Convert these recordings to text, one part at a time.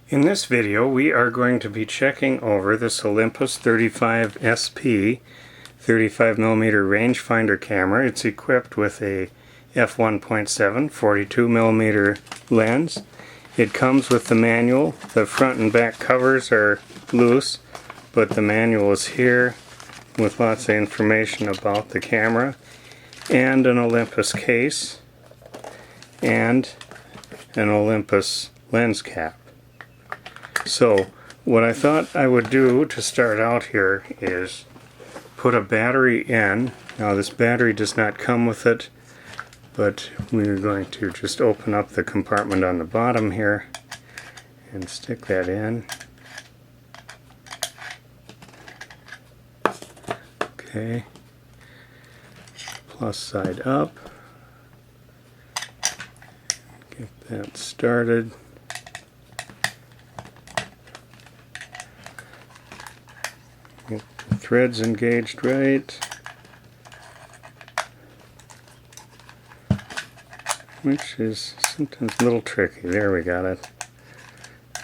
In this video we are going to be checking over this Olympus 35 SP 35mm rangefinder camera. It's equipped with a f1.7 42mm lens. It comes with the manual. The front and back covers are loose, but the manual is here with lots of information about the camera, and an Olympus case, and an Olympus lens cap. So what I thought I would do to start out here is put a battery in. Now this battery does not come with it, but we're going to just open up the compartment on the bottom here and stick that in. Okay, plus side up. Get that started. Get the threads engaged right, which is sometimes a little tricky. There, we got it.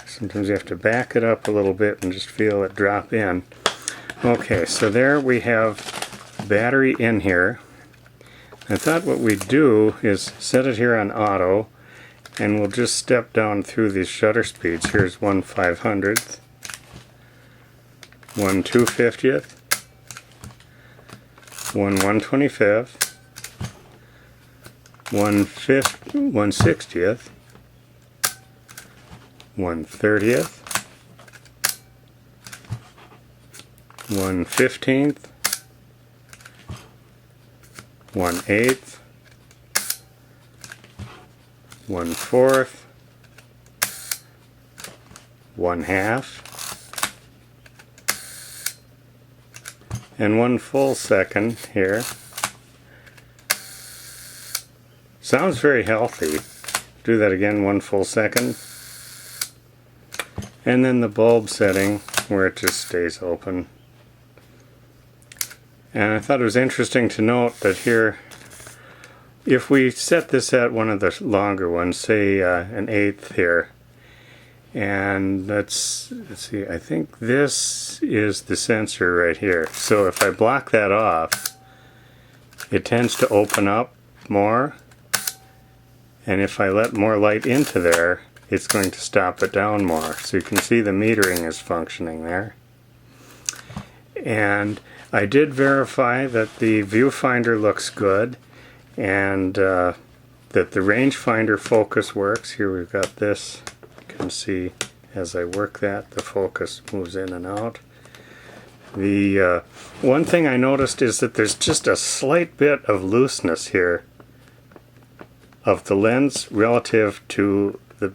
Sometimes you have to back it up a little bit and just feel it drop in. Okay, so there we have battery in here. I thought what we'd do is set it here on auto, and we'll just step down through these shutter speeds. Here's 1/500th, 1/250th, 1/125th, 1/60th, 1/30th, 1/15th, 1/8th, 1/4th, 1/2, and 1 full second here. Sounds very healthy. Do that again, 1 full second. And then the bulb setting where it just stays open. And I thought it was interesting to note that here, if we set this at one of the longer ones, say an 1/8 here, and let's see, I think this is the sensor right here. So if I block that off, it tends to open up more, and if I let more light into there, it's going to stop it down more. So you can see the metering is functioning there. And I did verify that the viewfinder looks good, and that the rangefinder focus works. Here we've got this. You can see as I work that, the focus moves in and out. The one thing I noticed is that there's just a slight bit of looseness here of the lens relative to the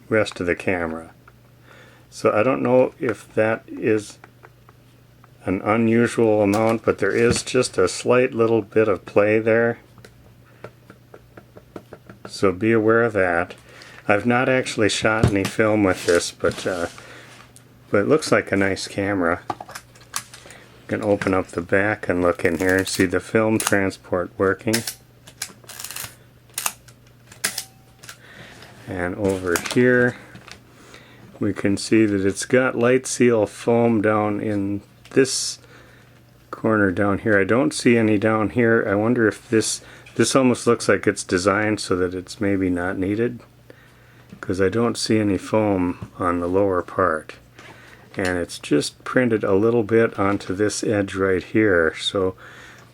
rest of the camera. So I don't know if that is an unusual amount, but there is just a slight little bit of play there. So be aware of that. I've not actually shot any film with this, but it looks like a nice camera. You can open up the back and look in here and see the film transport working. And over here we can see that it's got light seal foam down in this corner down here. I don't see any down here. I wonder if this almost looks like it's designed so that it's maybe not needed, because I don't see any foam on the lower part, and it's just printed a little bit onto this edge right here. So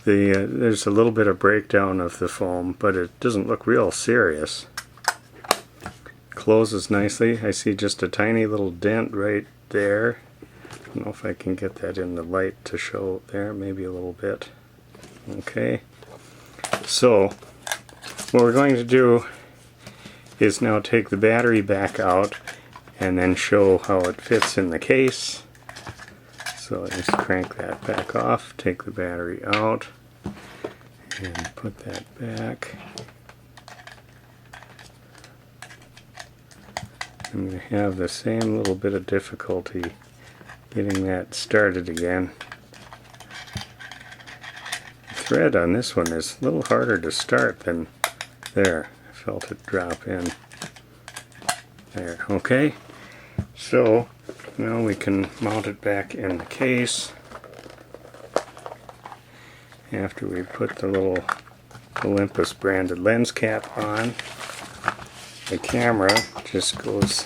there's a little bit of breakdown of the foam, but it doesn't look real serious. Closes nicely. I see just a tiny little dent right there. I don't know if I can get that in the light to show there, maybe a little bit. Okay, so what we're going to do is now take the battery back out and then show how it fits in the case. So let's crank that back off, take the battery out, and put that back. I'm going to have the same little bit of difficulty getting that started again. The thread on this one is a little harder to start than there. I felt it drop in. There, okay. So now we can mount it back in the case after we put the little Olympus branded lens cap on. The camera just goes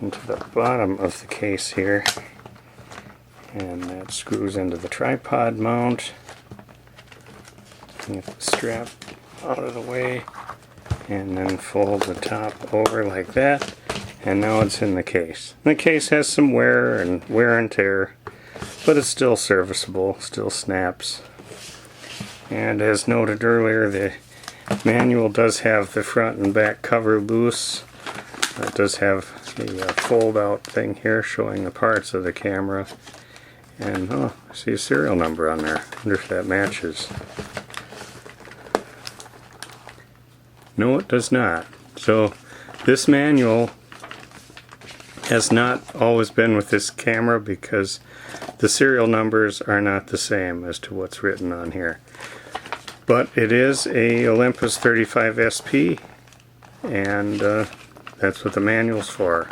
into the bottom of the case here, and that screws into the tripod mount. Get the strap out of the way and then fold the top over like that, and now it's in the case. The case has some wear and tear, but it's still serviceable, still snaps. And as noted earlier, the manual does have the front and back cover loose. It does have the fold out thing here showing the parts of the camera. And I see a serial number on there. I wonder if that matches. No, it does not. So this manual has not always been with this camera because the serial numbers are not the same as to what's written on here. But it is a Olympus 35 SP, and that's what the manual's for.